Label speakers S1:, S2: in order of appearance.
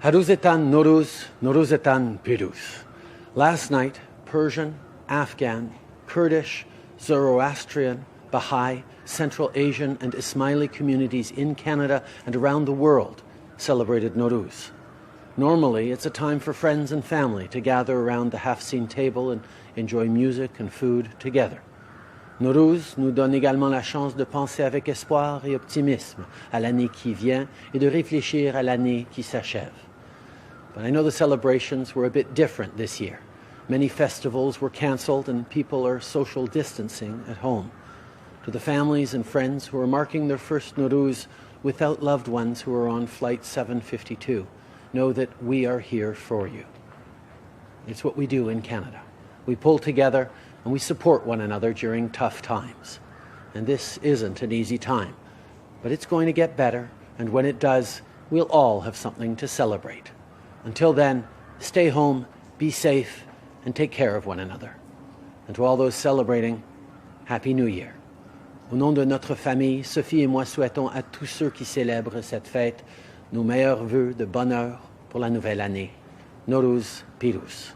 S1: Haruzetan Nowruz, Nowruzetan pîroz. Last night, Persian, Afghan, Kurdish, Zoroastrian, Baha'i, Central Asian and Ismaili communities in Canada and around the world celebrated Nowruz. Normally, it's a time for friends and family to gather around the half-seen table and enjoy music and food together. Nowruz nous donne également la chance de penser avec espoir et optimisme à l'année qui vient et de réfléchir à l'année qui s'achève. But I know the celebrations were a bit different this year. Many festivals were cancelled and people are social distancing at home. To the families and friends who are marking their first Nowruz without loved ones who are on Flight 752, know that we are here for you. It's what we do in Canada. We pull together and we support one another during tough times. And this isn't an easy time, but it's going to get better, and when it does, we'll all have something to celebrate. Until then, stay home, be safe, and take care of one another. And to all those celebrating, Happy New Year. Au nom de notre famille, Sophie et moi souhaitons à tous ceux qui célèbrent cette fête nos meilleurs vœux de bonheur pour la nouvelle année. Nowruz, pîroz.